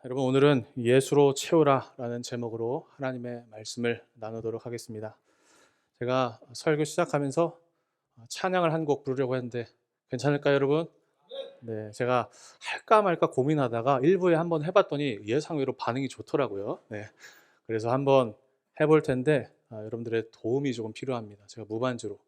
여러분, 오늘은 예수로 채우라 라는 제목으로 하나님의 말씀을 나누도록 하겠습니다. 제가 설교 시작하면서 찬양을 한 곡 부르려고 했는데 괜찮을까요, 여러분? 네, 제가 할까 말까 고민하다가 일부에 한번 해봤더니 예상외로 반응이 좋더라고요. 네, 그래서 한번 해볼 텐데 여러분들의 도움이 조금 필요합니다. 제가 무반주로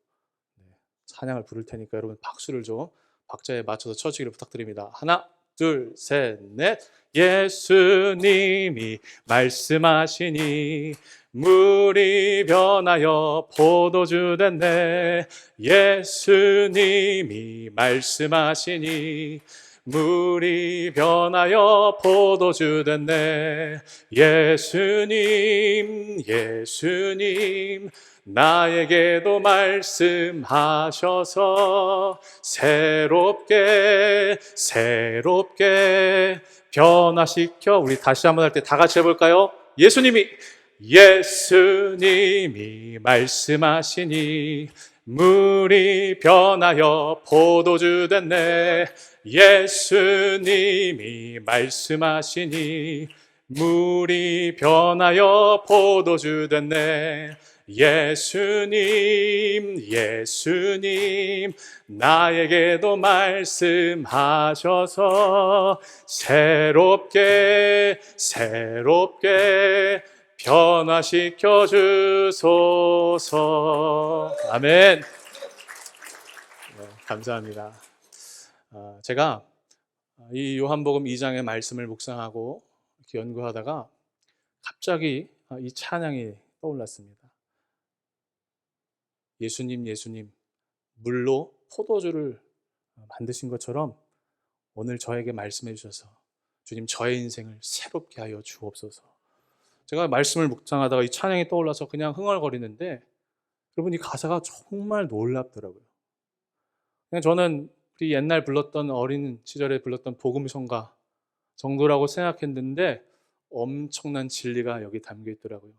찬양을 부를 테니까 여러분 박수를 좀 박자에 맞춰서 쳐주기를 부탁드립니다. 하나, 둘, 셋, 넷. 예수님이 말씀하시니 물이 변하여 포도주 됐네. 예수님이 말씀하시니 물이 변하여 포도주 됐네. 예수님 나에게도 말씀하셔서 새롭게 변화시켜. 우리 다시 한번 할 때 다 같이 해볼까요? 예수님이 말씀하시니 물이 변하여 포도주 됐네. 예수님이 말씀하시니 물이 변하여 포도주 됐네. 예수님 나에게도 말씀하셔서 새롭게 변화시켜 주소서. 아멘. 네, 감사합니다. 제가 이 요한복음 2장의 말씀을 묵상하고 이렇게 연구하다가 갑자기 이 찬양이 떠올랐습니다. 예수님 물로 포도주를 만드신 것처럼 오늘 저에게 말씀해 주셔서 주님 저의 인생을 새롭게 하여 주옵소서. 제가 말씀을 묵상하다가 이 찬양이 떠올라서 그냥 흥얼거리는데 여러분, 이 가사가 정말 놀랍더라고요. 그냥 저는 우리 옛날 불렀던 어린 시절에 불렀던 복음성가 정도라고 생각했는데 엄청난 진리가 여기 담겨 있더라고요.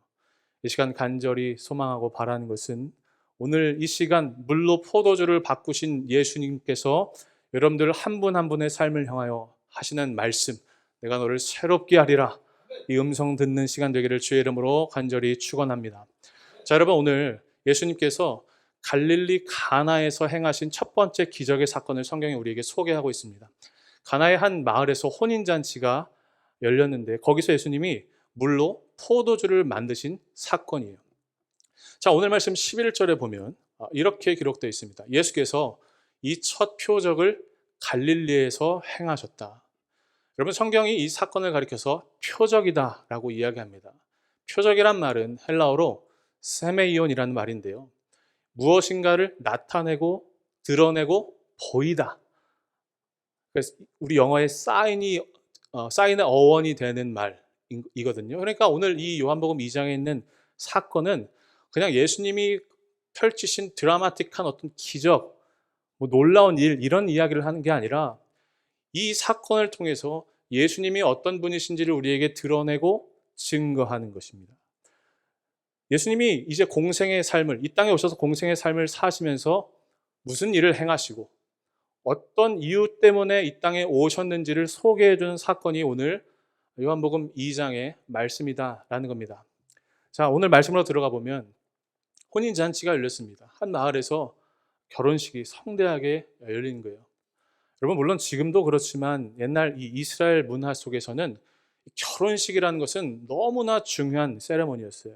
이 시간 간절히 소망하고 바라는 것은 오늘 이 시간 물로 포도주를 바꾸신 예수님께서 여러분들 한 분 한 분의 삶을 향하여 하시는 말씀, 내가 너를 새롭게 하리라, 이 음성 듣는 시간 되기를 주의 이름으로 간절히 축원합니다. 자, 여러분, 오늘 예수님께서 갈릴리 가나에서 행하신 첫 번째 기적의 사건을 성경이 우리에게 소개하고 있습니다. 가나의 한 마을에서 혼인잔치가 열렸는데 거기서 예수님이 물로 포도주를 만드신 사건이에요. 자, 오늘 말씀 11절에 보면 이렇게 기록되어 있습니다. 예수께서 이 첫 표적을 갈릴리에서 행하셨다. 여러분, 성경이 이 사건을 가리켜서 표적이다 라고 이야기합니다. 표적이란 말은 헬라어로 세메이온이라는 말인데요, 무엇인가를 나타내고 드러내고 보이다. 그래서 우리 영어의 사인의 어원이 되는 말이거든요. 그러니까 오늘 이 요한복음 2장에 있는 사건은 그냥 예수님이 펼치신 드라마틱한 어떤 기적, 놀라운 일, 이런 이야기를 하는 게 아니라 이 사건을 통해서 예수님이 어떤 분이신지를 우리에게 드러내고 증거하는 것입니다. 예수님이 이제 공생의 삶을, 이 땅에 오셔서 공생의 삶을 사시면서 무슨 일을 행하시고 어떤 이유 때문에 이 땅에 오셨는지를 소개해 주는 사건이 오늘 요한복음 2장의 말씀이다라는 겁니다. 자, 오늘 말씀으로 들어가 보면 혼인잔치가 열렸습니다. 한 마을에서 결혼식이 성대하게 열린 거예요. 여러분, 물론 지금도 그렇지만 옛날 이 이스라엘 문화 속에서는 결혼식이라는 것은 너무나 중요한 세레모니였어요.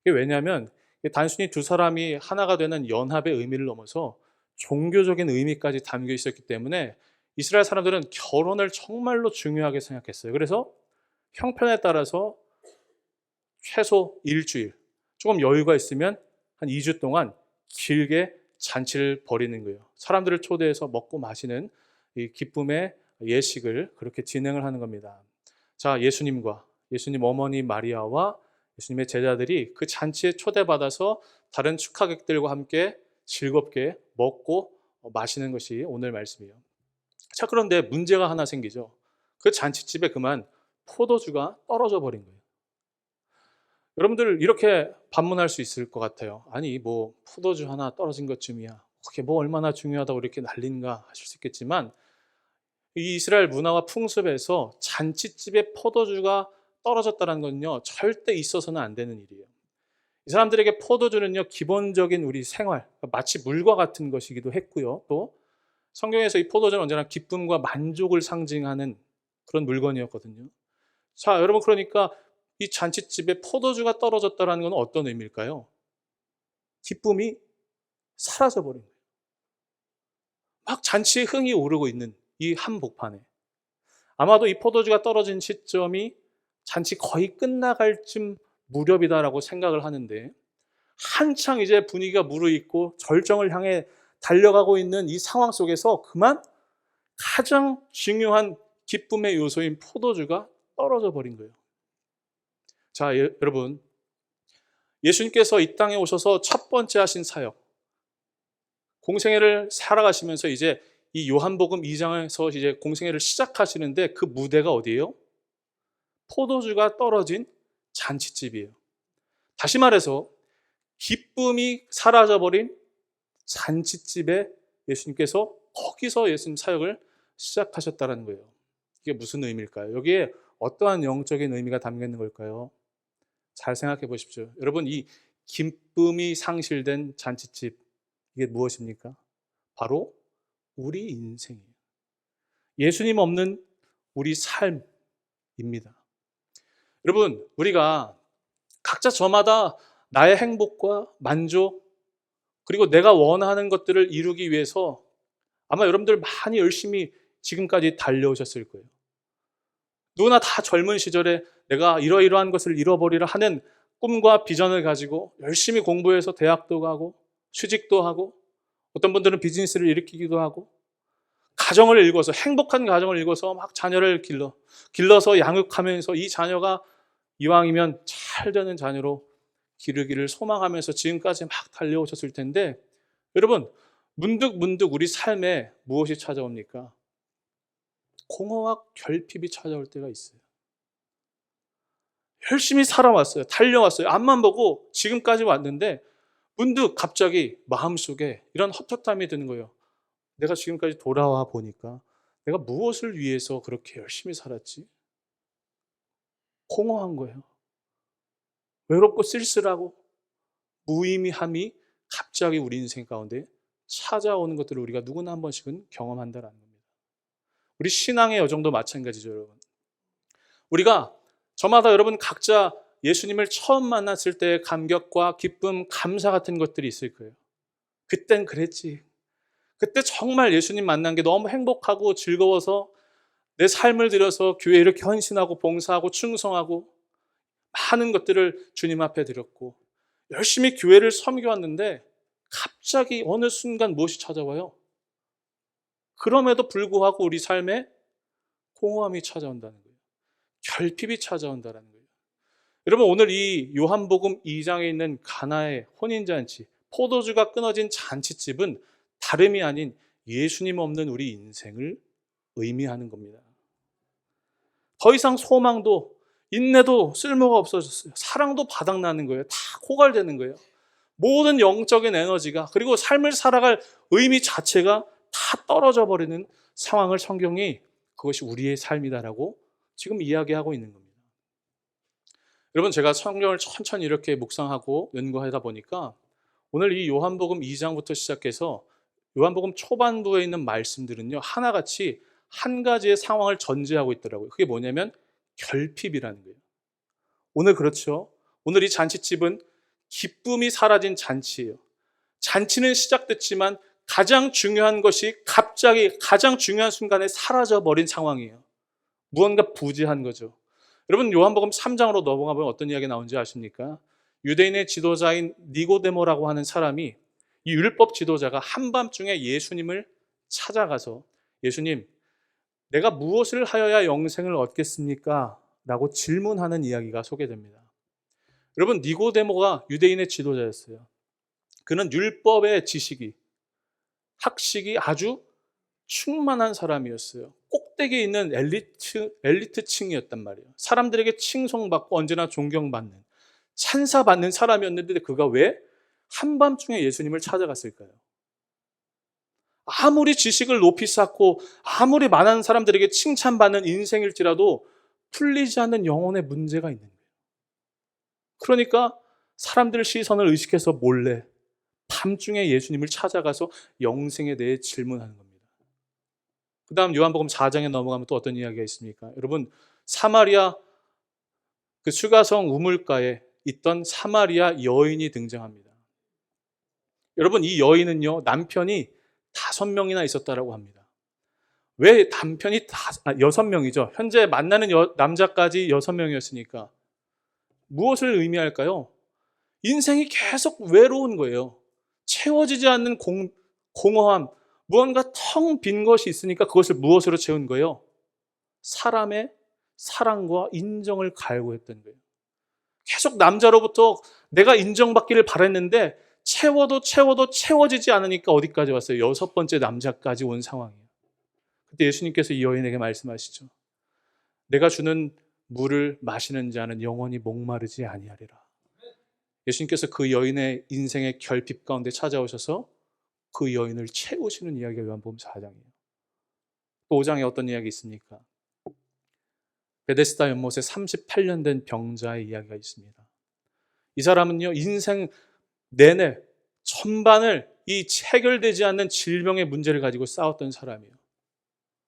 이게 왜냐하면 단순히 두 사람이 하나가 되는 연합의 의미를 넘어서 종교적인 의미까지 담겨 있었기 때문에 이스라엘 사람들은 결혼을 정말로 중요하게 생각했어요. 그래서 형편에 따라서 최소 일주일, 조금 여유가 있으면 한 2주 동안 길게 잔치를 벌이는 거예요. 사람들을 초대해서 먹고 마시는 이 기쁨의 예식을 그렇게 진행을 하는 겁니다. 자, 예수님과 예수님 어머니 마리아와 예수님의 제자들이 그 잔치에 초대받아서 다른 축하객들과 함께 즐겁게 먹고 마시는 것이 오늘 말씀이에요. 자, 그런데 문제가 하나 생기죠. 그 잔치집에 그만 포도주가 떨어져 버린 거예요. 여러분들 이렇게 반문할 수 있을 것 같아요. 아니, 뭐 포도주 하나 떨어진 것쯤이야, 그게 뭐 얼마나 중요하다고 이렇게 난린가 하실 수 있겠지만, 이 이스라엘 문화와 풍습에서 잔칫집에 포도주가 떨어졌다는 건요, 절대 있어서는 안 되는 일이에요. 이 사람들에게 포도주는요, 기본적인 우리 생활, 마치 물과 같은 것이기도 했고요. 또 성경에서 이 포도주는 언제나 기쁨과 만족을 상징하는 그런 물건이었거든요. 자, 여러분, 그러니까 이 잔칫집에 포도주가 떨어졌다는 건 어떤 의미일까요? 기쁨이 사라져버린 거예요. 막 잔치에 흥이 오르고 있는 이 한복판에 아마도 이 포도주가 떨어진 시점이 잔치 거의 끝나갈 쯤 무렵이다라고 생각을 하는데, 한창 이제 분위기가 무르익고 절정을 향해 달려가고 있는 이 상황 속에서 그만 가장 중요한 기쁨의 요소인 포도주가 떨어져 버린 거예요. 자, 여러분, 예수님께서 이 땅에 오셔서 첫 번째 하신 사역, 공생애를 살아가시면서 이제 이 요한복음 2장에서 이제 공생애를 시작하시는데, 그 무대가 어디예요? 포도주가 떨어진 잔치집이에요. 다시 말해서 기쁨이 사라져버린 잔치집에 예수님께서 거기서 예수님 사역을 시작하셨다는 거예요. 이게 무슨 의미일까요? 여기에 어떠한 영적인 의미가 담겨 있는 걸까요? 잘 생각해 보십시오. 여러분, 이 기쁨이 상실된 잔치집, 이게 무엇입니까? 바로 우리 인생이에요. 예수님 없는 우리 삶입니다. 여러분, 우리가 각자 저마다 나의 행복과 만족, 그리고 내가 원하는 것들을 이루기 위해서 아마 여러분들 많이 열심히 지금까지 달려오셨을 거예요. 누구나 다 젊은 시절에 내가 이러이러한 것을 잃어버리려 하는 꿈과 비전을 가지고 열심히 공부해서 대학도 가고 취직도 하고, 어떤 분들은 비즈니스를 일으키기도 하고, 가정을 일궈서, 행복한 가정을 일궈서 막 자녀를 길러서 양육하면서 이 자녀가 이왕이면 잘 되는 자녀로 기르기를 소망하면서 지금까지 막 달려오셨을 텐데, 여러분, 문득 우리 삶에 무엇이 찾아옵니까? 공허와 결핍이 찾아올 때가 있어요. 열심히 살아왔어요. 달려왔어요. 앞만 보고 지금까지 왔는데 문득 갑자기 마음속에 이런 헛헛함이 드는 거예요. 내가 지금까지 돌아와 보니까 내가 무엇을 위해서 그렇게 열심히 살았지? 공허한 거예요. 외롭고 쓸쓸하고 무의미함이 갑자기 우리 인생 가운데 찾아오는 것들을 우리가 누구나 한 번씩은 경험한다는 겁니다. 우리 신앙의 여정도 마찬가지죠, 여러분. 우리가 저마다 여러분 각자 예수님을 처음 만났을 때의 감격과 기쁨, 감사 같은 것들이 있을 거예요. 그땐 그랬지. 그때 정말 예수님 만난 게 너무 행복하고 즐거워서 내 삶을 들여서 교회에 이렇게 헌신하고 봉사하고 충성하고 많은 것들을 주님 앞에 드렸고 열심히 교회를 섬겨왔는데 갑자기 어느 순간 무엇이 찾아와요? 그럼에도 불구하고 우리 삶에 공허함이 찾아온다는 거예요. 결핍이 찾아온다는 거예요. 여러분, 오늘 이 요한복음 2장에 있는 가나의 혼인잔치, 포도주가 끊어진 잔치집은 다름이 아닌 예수님 없는 우리 인생을 의미하는 겁니다. 더 이상 소망도 인내도 쓸모가 없어졌어요. 사랑도 바닥나는 거예요. 다 고갈되는 거예요. 모든 영적인 에너지가, 그리고 삶을 살아갈 의미 자체가 다 떨어져 버리는 상황을 성경이 그것이 우리의 삶이다라고 지금 이야기하고 있는 겁니다. 여러분, 제가 성경을 천천히 이렇게 묵상하고 연구하다 보니까 오늘 이 요한복음 2장부터 시작해서 요한복음 초반부에 있는 말씀들은요, 하나같이 한 가지의 상황을 전제하고 있더라고요. 그게 뭐냐면 결핍이라는 거예요. 오늘 그렇죠. 오늘 이 잔치집은 기쁨이 사라진 잔치예요. 잔치는 시작됐지만 가장 중요한 것이 갑자기 가장 중요한 순간에 사라져버린 상황이에요. 무언가 부재한 거죠. 여러분, 요한복음 3장으로 넘어가 보면 어떤 이야기가 나오는지 아십니까? 유대인의 지도자인 니고데모라고 하는 사람이, 이 율법 지도자가 한밤중에 예수님을 찾아가서 예수님, 내가 무엇을 하여야 영생을 얻겠습니까? 라고 질문하는 이야기가 소개됩니다. 여러분, 니고데모가 유대인의 지도자였어요. 그는 율법의 지식이, 학식이 아주 충만한 사람이었어요. 꼭대기에 있는 엘리트층이었단 말이에요. 사람들에게 칭송받고 언제나 존경받는, 찬사받는 사람이었는데 그가 왜 한밤중에 예수님을 찾아갔을까요? 아무리 지식을 높이 쌓고 아무리 많은 사람들에게 칭찬받는 인생일지라도 풀리지 않는 영혼의 문제가 있는 거예요. 그러니까 사람들 시선을 의식해서 몰래 밤중에 예수님을 찾아가서 영생에 대해 질문하는 겁니다. 그 다음 요한복음 4장에 넘어가면 또 어떤 이야기가 있습니까? 여러분, 사마리아 그 수가성 우물가에 있던 사마리아 여인이 등장합니다. 여러분, 이 여인은요, 남편이 5명이나 있었다라고 합니다. 왜 남편이 6명이죠? 현재 만나는 남자까지 6명이었으니까 무엇을 의미할까요? 인생이 계속 외로운 거예요. 채워지지 않는 공허함, 무언가 텅 빈 것이 있으니까 그것을 무엇으로 채운 거예요? 사람의 사랑과 인정을 갈구했던 거예요. 계속 남자로부터 내가 인정받기를 바랬는데 채워도 채워지지 않으니까 어디까지 왔어요? 6번째 남자까지 온 상황이에요. 그때 예수님께서 이 여인에게 말씀하시죠. 내가 주는 물을 마시는 자는 영원히 목마르지 아니하리라. 예수님께서 그 여인의 인생의 결핍 가운데 찾아오셔서 그 여인을 채우시는 이야기가 요한복음 4장이에요. 또 5장에 어떤 이야기 있습니까? 베데스다 연못에 38년 된 병자의 이야기가 있습니다. 이 사람은요, 인생 내내 전반을 이 해결되지 않는 질병의 문제를 가지고 싸웠던 사람이에요.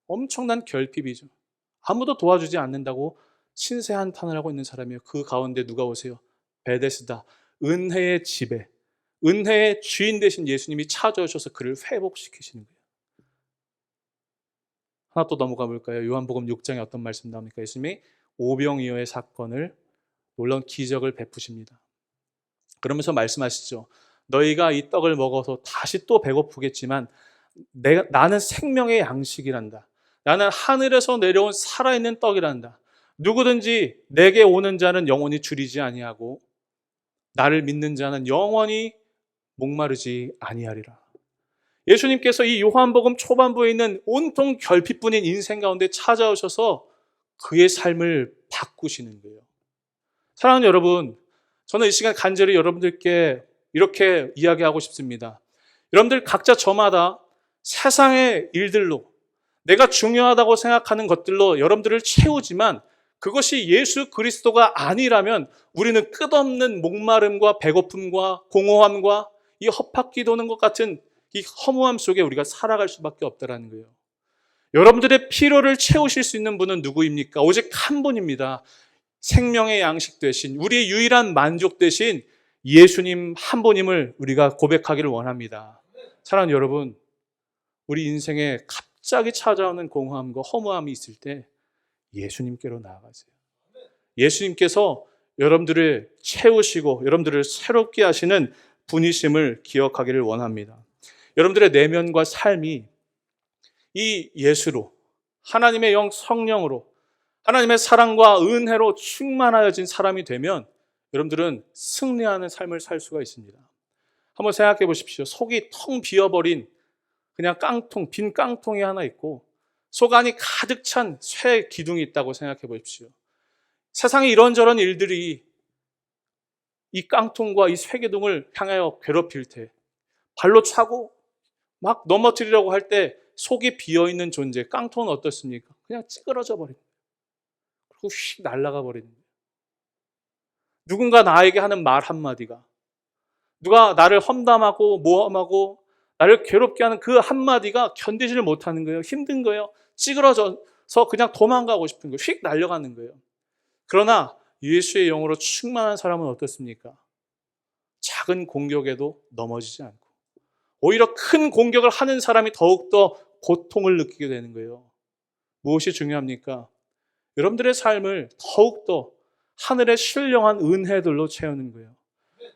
엄청난 결핍이죠. 아무도 도와주지 않는다고 신세 한탄을 하고 있는 사람이에요. 그 가운데 누가 오세요? 베데스다, 은혜의 집에, 은혜의 주인 되신 예수님이 찾아오셔서 그를 회복시키시는 거예요. 하나 또 넘어가 볼까요? 요한복음 6장에 어떤 말씀 나옵니까? 예수님이 오병이어의 사건을, 놀라운 기적을 베푸십니다. 그러면서 말씀하시죠. 너희가 이 떡을 먹어서 다시 또 배고프겠지만 나는 생명의 양식이란다. 나는 하늘에서 내려온 살아있는 떡이란다. 누구든지 내게 오는 자는 영원히 줄이지 아니하고 나를 믿는 자는 영원히 목마르지 아니하리라. 예수님께서 이 요한복음 초반부에 있는 온통 결핍뿐인 인생 가운데 찾아오셔서 그의 삶을 바꾸시는 거예요. 사랑하는 여러분, 저는 이 시간 간절히 여러분들께 이렇게 이야기하고 싶습니다. 여러분들 각자 저마다 세상의 일들로, 내가 중요하다고 생각하는 것들로 여러분들을 채우지만 그것이 예수 그리스도가 아니라면 우리는 끝없는 목마름과 배고픔과 공허함과 이 헛바퀴 도는 것 같은 이 허무함 속에 우리가 살아갈 수밖에 없다는 거예요. 여러분들의 필요를 채우실 수 있는 분은 누구입니까? 오직 한 분입니다. 생명의 양식 되신, 우리의 유일한 만족 되신 예수님 한 분임을 우리가 고백하기를 원합니다. 사랑하는 여러분, 우리 인생에 갑자기 찾아오는 공허함과 허무함이 있을 때 예수님께로 나아가세요. 예수님께서 여러분들을 채우시고 여러분들을 새롭게 하시는 분이심을 기억하기를 원합니다. 여러분들의 내면과 삶이 이 예수로, 하나님의 영 성령으로, 하나님의 사랑과 은혜로 충만하여진 사람이 되면 여러분들은 승리하는 삶을 살 수가 있습니다. 한번 생각해 보십시오. 속이 텅 비어버린 그냥 깡통, 빈 깡통이 하나 있고 속 안이 가득 찬 쇠 기둥이 있다고 생각해 보십시오. 세상에 이런저런 일들이 이 깡통과 이 쇠 기둥을 향하여 괴롭힐 때, 발로 차고 막 넘어뜨리려고 할 때 속이 비어있는 존재, 깡통은 어떻습니까? 그냥 찌그러져 버립니다. 그리고 휙 날아가 버리는 거예요. 누군가 나에게 하는 말 한마디가, 누가 나를 험담하고 모함하고 나를 괴롭게 하는 그 한마디가 견디지를 못하는 거예요. 힘든 거예요. 찌그러져서 그냥 도망가고 싶은 거예요. 휙 날아가는 거예요. 그러나 예수의 영으로 충만한 사람은 어떻습니까? 작은 공격에도 넘어지지 않고 오히려 큰 공격을 하는 사람이 더욱더 고통을 느끼게 되는 거예요. 무엇이 중요합니까? 여러분들의 삶을 더욱더 하늘의 신령한 은혜들로 채우는 거예요.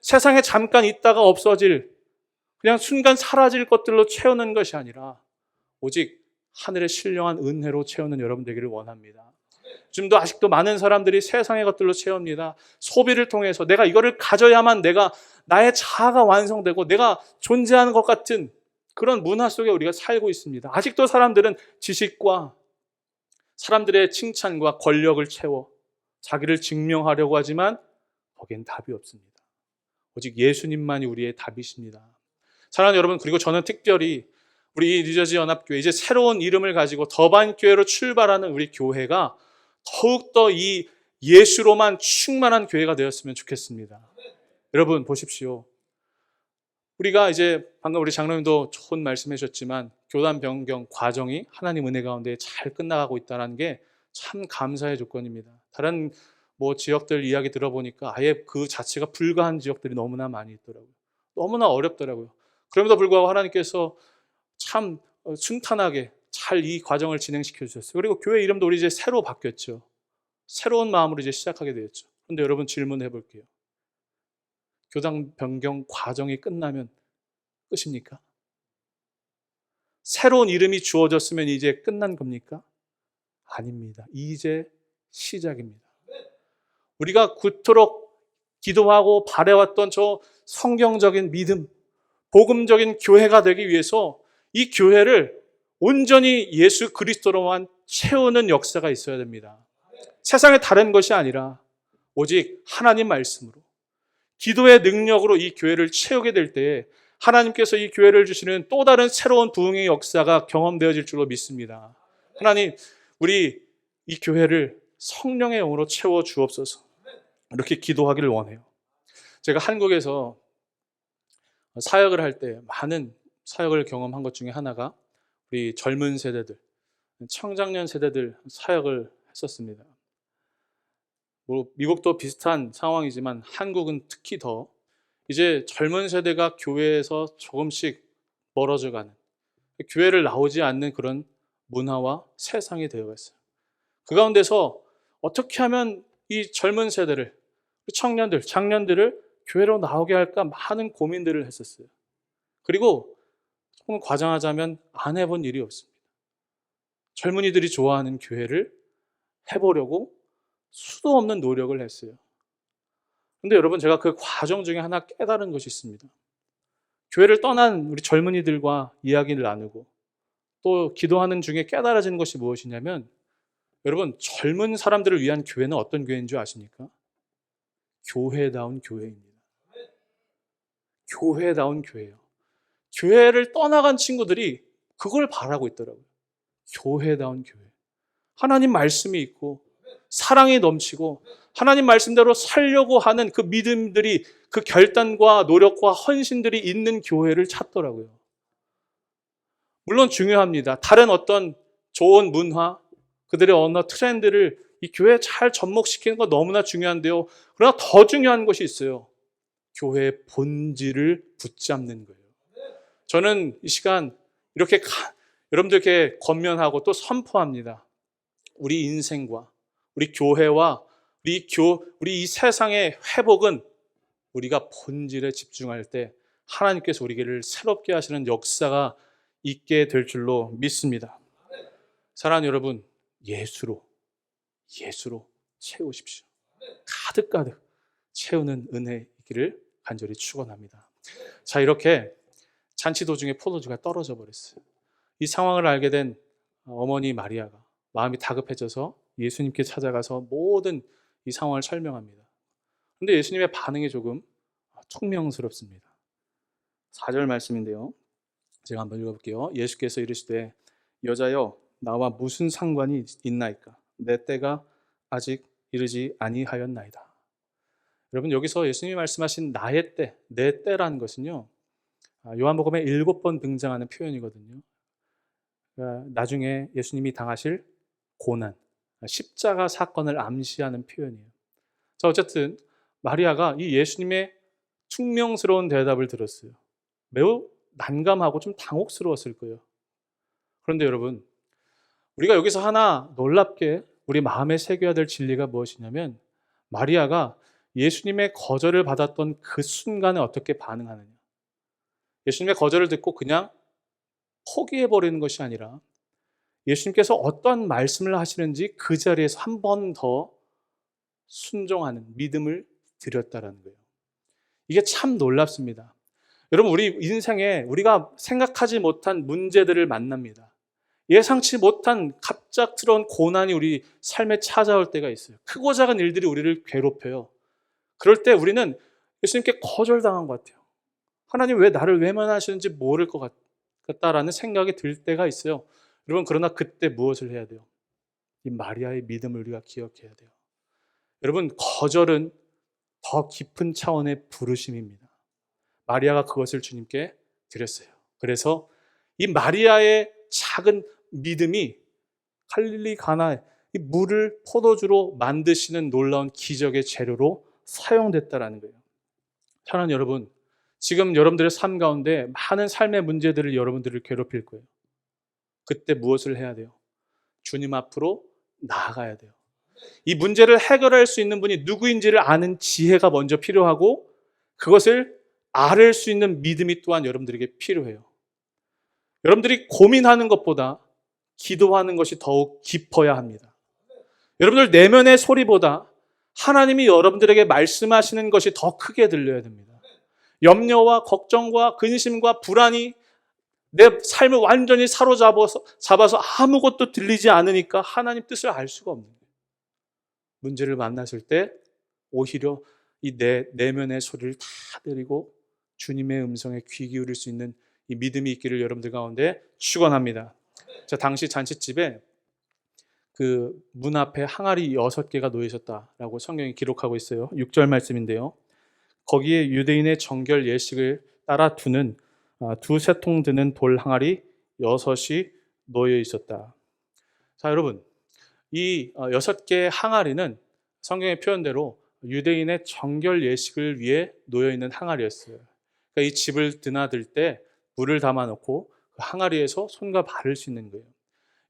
세상에 잠깐 있다가 없어질, 그냥 순간 사라질 것들로 채우는 것이 아니라 오직 하늘의 신령한 은혜로 채우는 여러분 되기를 원합니다. 지금도 아직도 많은 사람들이 세상의 것들로 채웁니다. 소비를 통해서 내가 이거를 가져야만 내가 나의 자아가 완성되고 내가 존재하는 것 같은 그런 문화 속에 우리가 살고 있습니다. 아직도 사람들은 지식과 사람들의 칭찬과 권력을 채워 자기를 증명하려고 하지만 거기엔 답이 없습니다. 오직 예수님만이 우리의 답이십니다. 사랑하는 여러분, 그리고 저는 특별히 우리 뉴저지 연합교회 이제 새로운 이름을 가지고 더반교회로 출발하는 우리 교회가 더욱더 이 예수로만 충만한 교회가 되었으면 좋겠습니다. 여러분 보십시오. 우리가 이제 방금 우리 장로님도 좋은 말씀해 주셨지만 교단 변경 과정이 하나님 은혜 가운데 잘 끝나가고 있다는 게 참 감사의 조건입니다. 다른 지역들 이야기 들어보니까 아예 그 자체가 불가한 지역들이 너무나 많이 있더라고요. 너무나 어렵더라고요. 그럼에도 불구하고 하나님께서 참 순탄하게 잘 이 과정을 진행시켜 주셨어요. 그리고 교회 이름도 우리 이제 새로 바뀌었죠. 새로운 마음으로 이제 시작하게 되었죠. 그런데 여러분 질문해 볼게요. 교단 변경 과정이 끝나면 끝입니까? 새로운 이름이 주어졌으면 이제 끝난 겁니까? 아닙니다. 이제 시작입니다. 우리가 그토록 기도하고 바래왔던 저 성경적인 믿음, 복음적인 교회가 되기 위해서 이 교회를 온전히 예수 그리스도로만 채우는 역사가 있어야 됩니다. 세상에 다른 것이 아니라 오직 하나님 말씀으로 기도의 능력으로 이 교회를 채우게 될 때에 하나님께서 이 교회를 주시는 또 다른 새로운 부흥의 역사가 경험되어질 줄로 믿습니다. 하나님, 우리 이 교회를 성령의 영으로 채워 주옵소서. 이렇게 기도하기를 원해요. 제가 한국에서 사역을 할 때 많은 사역을 경험한 것 중에 하나가 우리 젊은 세대들, 청장년 세대들 사역을 했었습니다. 미국도 비슷한 상황이지만 한국은 특히 더 이제 젊은 세대가 교회에서 조금씩 멀어져가는, 교회를 나오지 않는 그런 문화와 세상이 되어 있어요. 그 가운데서 어떻게 하면 이 젊은 세대를, 청년들, 장년들을 교회로 나오게 할까 많은 고민들을 했었어요. 그리고 조금 과장하자면 안 해본 일이 없습니다. 젊은이들이 좋아하는 교회를 해보려고 수도 없는 노력을 했어요. 근데 여러분, 제가 그 과정 중에 하나 깨달은 것이 있습니다. 교회를 떠난 우리 젊은이들과 이야기를 나누고 또 기도하는 중에 깨달아지는 것이 무엇이냐면, 여러분, 젊은 사람들을 위한 교회는 어떤 교회인 줄 아십니까? 교회다운 교회입니다. 교회다운 교회예요. 교회를 떠나간 친구들이 그걸 바라고 있더라고요. 교회다운 교회. 하나님 말씀이 있고 사랑이 넘치고 하나님 말씀대로 살려고 하는 그 믿음들이, 그 결단과 노력과 헌신들이 있는 교회를 찾더라고요. 물론 중요합니다. 다른 어떤 좋은 문화, 그들의 언어 트렌드를 이 교회에 잘 접목시키는 거 너무나 중요한데요. 그러나 더 중요한 것이 있어요. 교회의 본질을 붙잡는 거예요. 저는 이 시간 이렇게 여러분들께 권면하고 또 선포합니다. 우리 인생과 우리 교회와 우리 이 세상의 회복은 우리가 본질에 집중할 때 하나님께서 우리를 새롭게 하시는 역사가 있게 될 줄로 믿습니다. 사랑하는 여러분, 예수로 채우십시오. 가득 채우는 은혜 있기를 간절히 축원합니다. 자, 이렇게 잔치 도중에 포도주가 떨어져 버렸어요. 이 상황을 알게 된 어머니 마리아가 마음이 다급해져서 예수님께 찾아가서 모든 이 상황을 설명합니다. 그런데 예수님의 반응이 조금 퉁명스럽습니다. 4절 말씀인데요. 제가 한번 읽어볼게요. 예수께서 이르시되 여자여 나와 무슨 상관이 있나이까? 내 때가 아직 이르지 아니하였나이다. 여러분, 여기서 예수님이 말씀하신 나의 때, 내 때라는 것은요, 요한복음에 7번 등장하는 표현이거든요. 나중에 예수님이 당하실 고난, 십자가 사건을 암시하는 표현이에요. 자, 어쨌든 마리아가 이 예수님의 퉁명스러운 대답을 들었어요. 매우 난감하고 좀 당혹스러웠을 거예요. 그런데 여러분, 우리가 여기서 하나 놀랍게 우리 마음에 새겨야 될 진리가 무엇이냐면, 마리아가 예수님의 거절을 받았던 그 순간에 어떻게 반응하느냐. 예수님의 거절을 듣고 그냥 포기해버리는 것이 아니라 예수님께서 어떤 말씀을 하시는지 그 자리에서 한 번 더 순종하는 믿음을 드렸다는 거예요. 이게 참 놀랍습니다. 여러분, 우리 인생에 우리가 생각하지 못한 문제들을 만납니다. 예상치 못한 갑작스러운 고난이 우리 삶에 찾아올 때가 있어요. 크고 작은 일들이 우리를 괴롭혀요. 그럴 때 우리는 예수님께 거절당한 것 같아요. 하나님 왜 나를 외면하시는지 모를 것 같아요. 같다라는 생각이 들 때가 있어요. 여러분, 그러나 그때 무엇을 해야 돼요? 이 마리아의 믿음을 우리가 기억해야 돼요. 여러분, 거절은 더 깊은 차원의 부르심입니다. 마리아가 그것을 주님께 드렸어요. 그래서 이 마리아의 작은 믿음이 갈릴리 가나에 이 물을 포도주로 만드시는 놀라운 기적의 재료로 사용됐다라는 거예요. 사랑하는 여러분, 지금 여러분들의 삶 가운데 많은 삶의 문제들을 여러분들을 괴롭힐 거예요. 그때 무엇을 해야 돼요? 주님 앞으로 나아가야 돼요. 이 문제를 해결할 수 있는 분이 누구인지를 아는 지혜가 먼저 필요하고, 그것을 알 수 있는 믿음이 또한 여러분들에게 필요해요. 여러분들이 고민하는 것보다 기도하는 것이 더욱 깊어야 합니다. 여러분들 내면의 소리보다 하나님이 여러분들에게 말씀하시는 것이 더 크게 들려야 됩니다. 염려와 걱정과 근심과 불안이 내 삶을 완전히 잡아서 아무것도 들리지 않으니까 하나님 뜻을 알 수가 없는 거예요. 문제를 만났을 때 오히려 이 내 내면의 소리를 다 내리고 주님의 음성에 귀 기울일 수 있는 이 믿음이 있기를 여러분들 가운데 축원합니다. 자, 당시 잔치집에 그 문 앞에 항아리 6개가 놓여 있었다라고 성경이 기록하고 있어요. 6절 말씀인데요. 거기에 유대인의 정결 예식을 따라 두는 두세 통 드는 돌 항아리 6이 놓여 있었다. 자, 여러분, 이 6개의 항아리는 성경의 표현대로 유대인의 정결 예식을 위해 놓여 있는 항아리였어요. 그러니까 이 집을 드나들 때 물을 담아 놓고 그 항아리에서 손과 발을 씻는 거예요.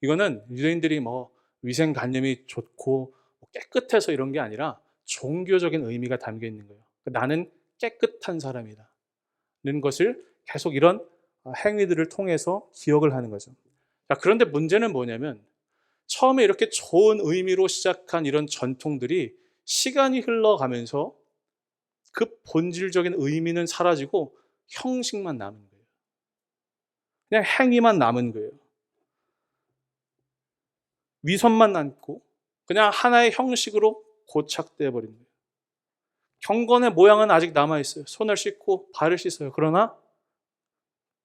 이거는 유대인들이 뭐 위생관념이 좋고 깨끗해서 이런 게 아니라 종교적인 의미가 담겨 있는 거예요. 나는 깨끗한 사람이다 는 것을 계속 이런 행위들을 통해서 기억을 하는 거죠. 자, 그런데 문제는 뭐냐면, 처음에 이렇게 좋은 의미로 시작한 이런 전통들이 시간이 흘러가면서 그 본질적인 의미는 사라지고 형식만 남은 거예요. 그냥 행위만 남은 거예요. 위선만 남고 그냥 하나의 형식으로 고착되어 버린 거예요. 경건의 모양은 아직 남아있어요. 손을 씻고 발을 씻어요. 그러나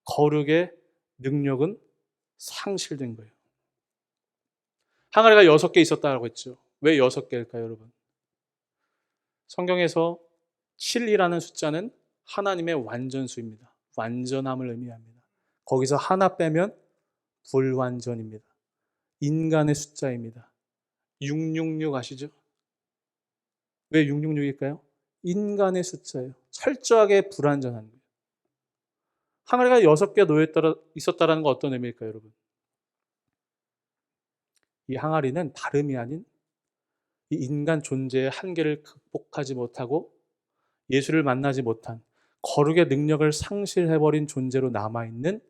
거룩의 능력은 상실된 거예요. 항아리가 6개 있었다고 했죠. 왜 6개일까요, 여러분? 성경에서 7이라는 숫자는 하나님의 완전수입니다. 완전함을 의미합니다. 거기서 하나 빼면 불완전입니다. 인간의 숫자입니다. 666 아시죠? 왜 666일까요? 인간의 숫자예요. 철저하게 불완전한 거예요. 항아리가 6개 놓여 있었다는 건 어떤 의미일까요, 여러분? 이 항아리는 다름이 아닌 이 인간 존재의 한계를 극복하지 못하고 예수를 만나지 못한 거룩의 능력을 상실해버린 존재로 남아있는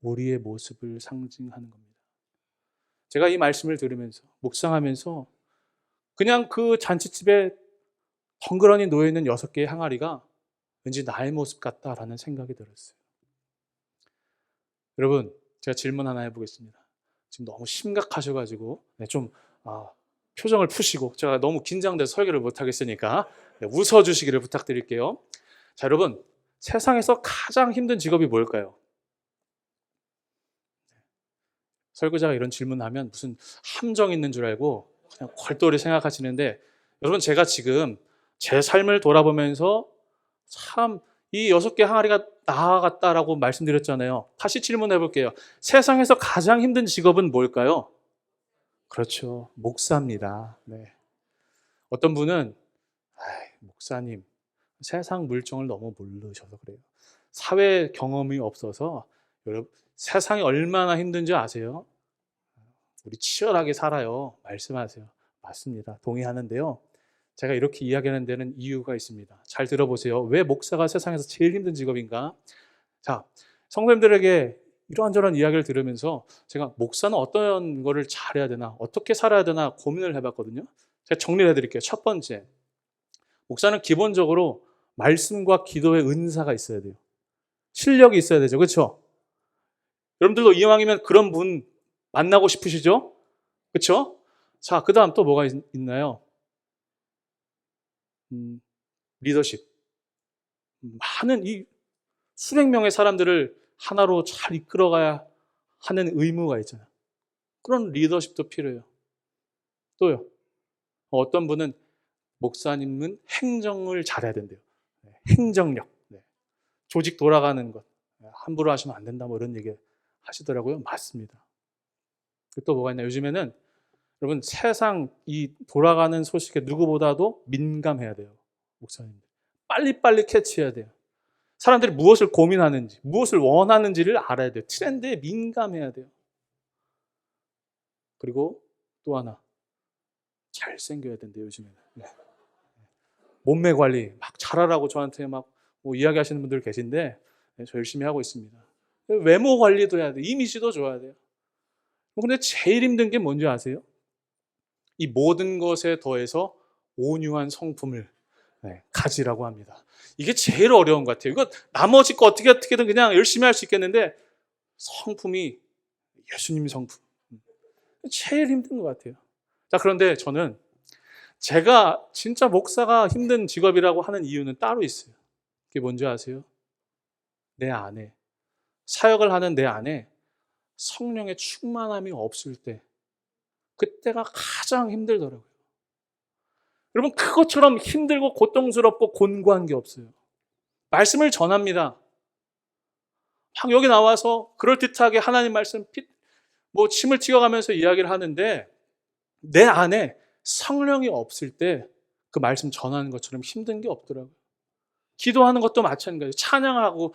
우리의 모습을 상징하는 겁니다. 제가 이 말씀을 들으면서 묵상하면서 그냥 그 잔치집에 덩그러니 놓여있는 6개의 항아리가 왠지 나의 모습 같다라는 생각이 들었어요. 여러분, 제가 질문 하나 해보겠습니다. 지금 너무 심각하셔가지고 좀 표정을 푸시고, 제가 너무 긴장돼서 설교를 못하겠으니까 웃어주시기를 부탁드릴게요. 자, 여러분, 세상에서 가장 힘든 직업이 뭘까요? 설교자가 이런 질문하면 무슨 함정 있는 줄 알고 그냥 골똘히 생각하시는데, 여러분, 제가 지금 제 삶을 돌아보면서 참 이 6개 항아리가 나아갔다라고 말씀드렸잖아요. 다시 질문해 볼게요. 세상에서 가장 힘든 직업은 뭘까요? 그렇죠. 목사입니다. 네. 어떤 분은 목사님, 세상 물정을 너무 모르셔서 그래요. 사회 경험이 없어서. 여러분, 세상이 얼마나 힘든지 아세요? 우리 치열하게 살아요. 말씀하세요. 맞습니다. 동의하는데요. 제가 이렇게 이야기하는 데는 이유가 있습니다. 잘 들어보세요. 왜 목사가 세상에서 제일 힘든 직업인가? 자, 성도님들에게 이러한저러한 이야기를 들으면서 제가 목사는 어떤 거를 잘해야 되나, 어떻게 살아야 되나 고민을 해봤거든요. 제가 정리를 해드릴게요. 첫 번째, 목사는 기본적으로 말씀과 기도의 은사가 있어야 돼요. 실력이 있어야 되죠. 그렇죠? 여러분들도 이왕이면 그런 분 만나고 싶으시죠? 그렇죠? 자, 그 다음 또 뭐가 있나요? 리더십. 많은 이 수백 명의 사람들을 하나로 잘 이끌어가야 하는 의무가 있잖아요. 그런 리더십도 필요해요. 또요. 어떤 분은 목사님은 행정을 잘해야 된대요. 행정력. 조직 돌아가는 것. 함부로 하시면 안 된다. 뭐 이런 얘기 하시더라고요. 맞습니다. 또 뭐가 있나? 요즘에는 여러분 세상 이 돌아가는 소식에 누구보다도 민감해야 돼요. 목사님들. 빨리빨리 캐치해야 돼요. 사람들이 무엇을 고민하는지, 무엇을 원하는지를 알아야 돼요. 트렌드에 민감해야 돼요. 그리고 또 하나, 잘생겨야 된대요, 요즘에는. 네. 몸매 관리 막 잘하라고 저한테 막 뭐 이야기하시는 분들 계신데, 네, 저 열심히 하고 있습니다. 외모 관리도 해야 돼요. 이미지도 좋아야 돼요. 근데 제일 힘든 게 뭔지 아세요? 이 모든 것에 더해서 온유한 성품을 가지라고 합니다. 이게 제일 어려운 것 같아요. 이거 나머지 거 어떻게든 그냥 열심히 할 수 있겠는데 성품이 예수님 성품. 제일 힘든 것 같아요. 자, 그런데 저는 제가 진짜 목사가 힘든 직업이라고 하는 이유는 따로 있어요. 그게 뭔지 아세요? 내 안에, 사역을 하는 내 안에 성령의 충만함이 없을 때, 그때가 가장 힘들더라고요. 여러분, 그것처럼 힘들고 고통스럽고 곤고한 게 없어요. 말씀을 전합니다. 막 여기 나와서 그럴듯하게 하나님 말씀 뭐 침을 튀어가면서 이야기를 하는데 내 안에 성령이 없을 때 그 말씀 전하는 것처럼 힘든 게 없더라고요. 기도하는 것도 마찬가지예요. 찬양하고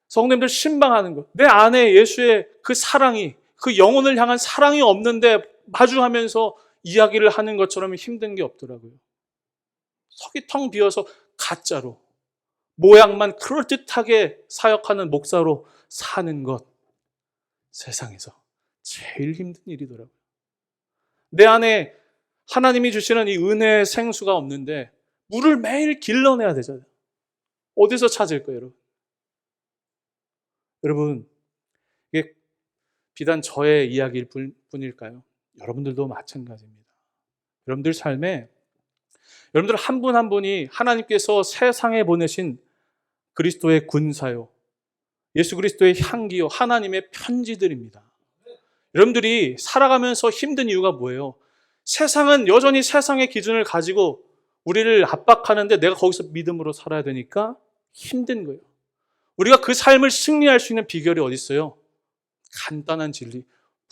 성도님들 신방하는 것. 내 안에 예수의 그 사랑이, 그 영혼을 향한 사랑이 없는데 마주하면서 이야기를 하는 것처럼 힘든 게 없더라고요. 속이 텅 비어서 가짜로 모양만 그럴듯하게 사역하는 목사로 사는 것, 세상에서 제일 힘든 일이더라고요. 내 안에 하나님이 주시는 이 은혜의 생수가 없는데 물을 매일 길러내야 되잖아요. 어디서 찾을 거예요, 여러분? 여러분, 이게 비단 저의 이야기일 뿐일까요? 여러분들도 마찬가지입니다. 여러분들 삶에 여러분들 한 분 한 분이 하나님께서 세상에 보내신 그리스도의 군사요, 예수 그리스도의 향기요, 하나님의 편지들입니다. 여러분들이 살아가면서 힘든 이유가 뭐예요? 세상은 여전히 세상의 기준을 가지고 우리를 압박하는데 내가 거기서 믿음으로 살아야 되니까 힘든 거예요. 우리가 그 삶을 승리할 수 있는 비결이 어디 있어요? 간단한 진리,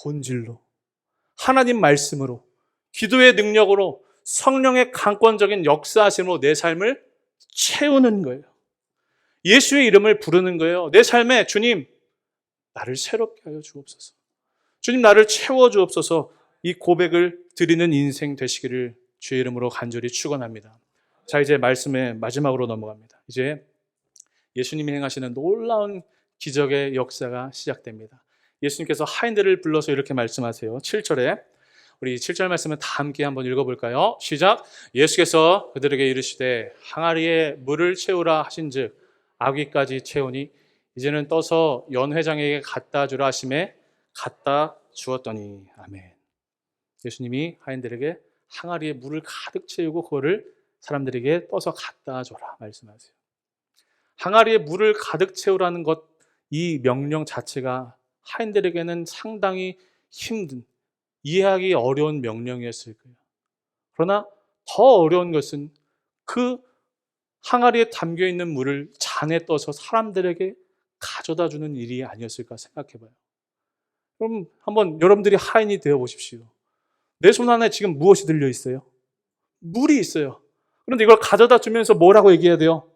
본질로, 하나님 말씀으로, 기도의 능력으로, 성령의 강권적인 역사하심으로 내 삶을 채우는 거예요. 예수의 이름을 부르는 거예요. 내 삶에 주님, 나를 새롭게 하여 주옵소서. 주님, 나를 채워 주옵소서. 이 고백을 드리는 인생 되시기를 주의 이름으로 간절히 축원합니다. 자, 이제 말씀의 마지막으로 넘어갑니다. 이제 예수님이 행하시는 놀라운 기적의 역사가 시작됩니다. 예수님께서 하인들을 불러서 이렇게 말씀하세요. 7절에 우리 7절 말씀을 다 함께 한번 읽어볼까요? 시작. 예수께서 그들에게 이르시되 항아리에 물을 채우라 하신즉 아귀까지 채우니 이제는 떠서 연회장에게 갖다 주라 하심에 갖다 주었더니. 아멘. 예수님이 하인들에게 항아리에 물을 가득 채우고 그거를 사람들에게 떠서 갖다 줘라 말씀하세요. 항아리에 물을 가득 채우라는 것, 이 명령 자체가 하인들에게는 상당히 힘든, 이해하기 어려운 명령이었을 거예요. 그러나 더 어려운 것은 그 항아리에 담겨있는 물을 잔에 떠서 사람들에게 가져다 주는 일이 아니었을까 생각해봐요. 그럼 한번 여러분들이 하인이 되어 보십시오. 내 손 안에 지금 무엇이 들려 있어요? 물이 있어요. 그런데 이걸 가져다 주면서 뭐라고 얘기해야 돼요?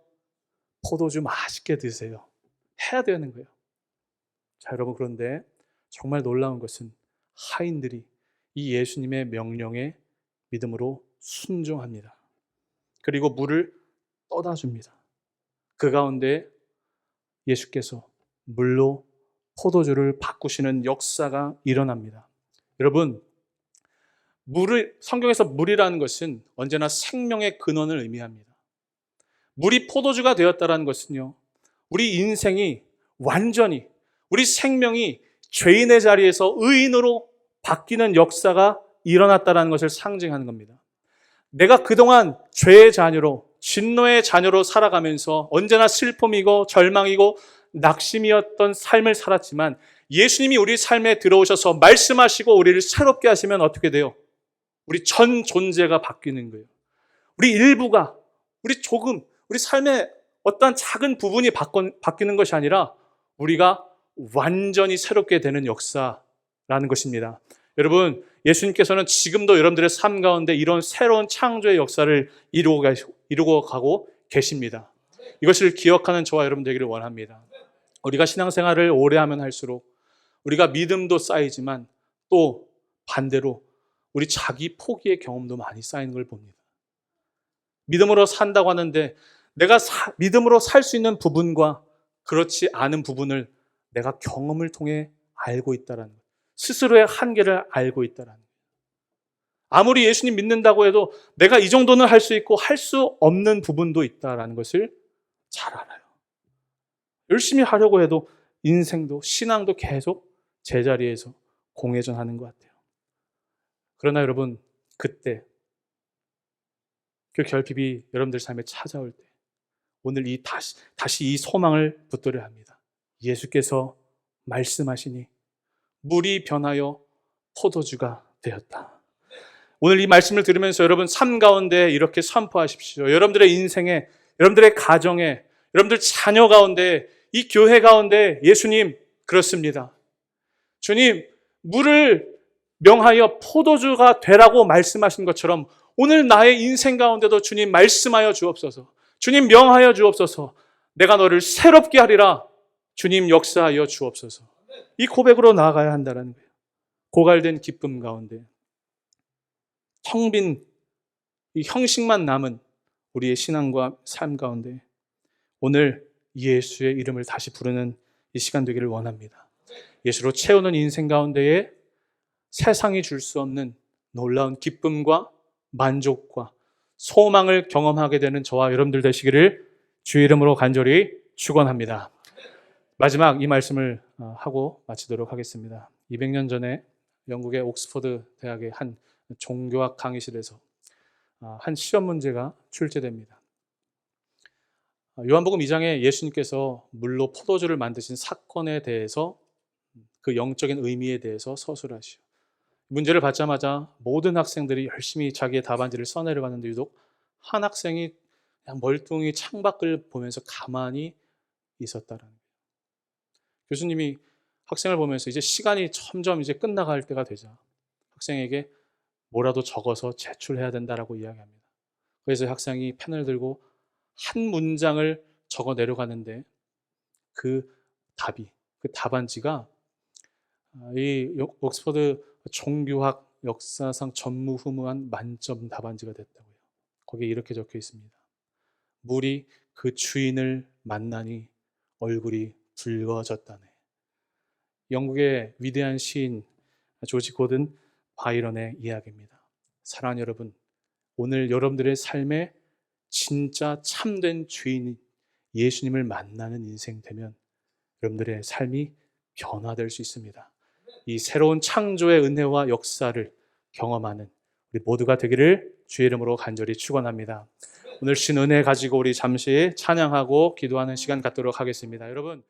포도주 맛있게 드세요. 해야 되는 거예요. 자, 여러분, 그런데 정말 놀라운 것은 하인들이 이 예수님의 명령에 믿음으로 순종합니다. 그리고 물을 떠다 줍니다. 그 가운데 예수께서 물로 포도주를 바꾸시는 역사가 일어납니다. 여러분, 성경에서 물이라는 것은 언제나 생명의 근원을 의미합니다. 물이 포도주가 되었다는 것은요, 우리 인생이 완전히, 우리 생명이 죄인의 자리에서 의인으로 바뀌는 역사가 일어났다는 것을 상징하는 겁니다. 내가 그동안 죄의 자녀로, 진노의 자녀로 살아가면서 언제나 슬픔이고 절망이고 낙심이었던 삶을 살았지만 예수님이 우리 삶에 들어오셔서 말씀하시고 우리를 새롭게 하시면 어떻게 돼요? 우리 전 존재가 바뀌는 거예요. 우리 일부가, 우리 삶의 어떠한 작은 부분이 바뀌는 것이 아니라 우리가 완전히 새롭게 되는 역사라는 것입니다. 여러분, 예수님께서는 지금도 여러분들의 삶 가운데 이런 새로운 창조의 역사를 이루고 가고 계십니다. 이것을 기억하는 저와 여러분 되기를 원합니다. 우리가 신앙생활을 오래 하면 할수록 우리가 믿음도 쌓이지만 또 반대로 우리 자기 포기의 경험도 많이 쌓이는 걸 봅니다. 믿음으로 산다고 하는데 내가 믿음으로 살 수 있는 부분과 그렇지 않은 부분을 내가 경험을 통해 알고 있다라는 것. 스스로의 한계를 알고 있다라는 것. 아무리 예수님 믿는다고 해도 내가 이 정도는 할 수 있고 할 수 없는 부분도 있다라는 것을 잘 알아요. 열심히 하려고 해도 인생도 신앙도 계속 제자리에서 공회전하는 것 같아요. 그러나 여러분, 그때 그 결핍이 여러분들 삶에 찾아올 때 오늘 다시 이 소망을 붙들어야 합니다. 예수께서 말씀하시니 물이 변하여 포도주가 되었다. 오늘 이 말씀을 들으면서 여러분 삶 가운데 이렇게 선포하십시오. 여러분들의 인생에, 여러분들의 가정에, 여러분들 자녀 가운데, 이 교회 가운데 예수님 그렇습니다. 주님, 물을 명하여 포도주가 되라고 말씀하신 것처럼 오늘 나의 인생 가운데도 주님 말씀하여 주옵소서. 주님 명하여 주옵소서. 내가 너를 새롭게 하리라. 주님 역사하여 주옵소서. 이 고백으로 나아가야 한다는 거예요. 고갈된 기쁨 가운데 텅 빈 이 형식만 남은 우리의 신앙과 삶 가운데 오늘 예수의 이름을 다시 부르는 이 시간 되기를 원합니다. 예수로 채우는 인생 가운데에 세상이 줄 수 없는 놀라운 기쁨과 만족과 소망을 경험하게 되는 저와 여러분들 되시기를 주의 이름으로 간절히 축원합니다. 마지막 이 말씀을 하고 마치도록 하겠습니다. 200년 전에 영국의 옥스퍼드 대학의 한 종교학 강의실에서 한 시험 문제가 출제됩니다. 요한복음 2장에 예수님께서 물로 포도주를 만드신 사건에 대해서 그 영적인 의미에 대해서 서술하시오. 문제를 받자마자 모든 학생들이 열심히 자기의 답안지를 써내려가는데 유독 한 학생이 그냥 멀뚱히 창밖을 보면서 가만히 있었다라는 거예요. 교수님이 학생을 보면서 이제 시간이 점점 이제 끝나갈 때가 되자 학생에게 뭐라도 적어서 제출해야 된다라고 이야기합니다. 그래서 학생이 펜을 들고 한 문장을 적어 내려가는데 그 답안지가 이 옥스퍼드 종교학 역사상 전무후무한 만점 답안지가 됐다고요. 거기에 이렇게 적혀 있습니다. 물이 그 주인을 만나니 얼굴이 붉어졌다네. 영국의 위대한 시인 조지 고든 바이런의 이야기입니다. 사랑하는 여러분, 오늘 여러분들의 삶에 진짜 참된 주인 예수님을 만나는 인생 되면 여러분들의 삶이 변화될 수 있습니다. 이 새로운 창조의 은혜와 역사를 경험하는 우리 모두가 되기를 주의 이름으로 간절히 축원합니다. 오늘 신 은혜 가지고 우리 잠시 찬양하고 기도하는 시간 갖도록 하겠습니다. 여러분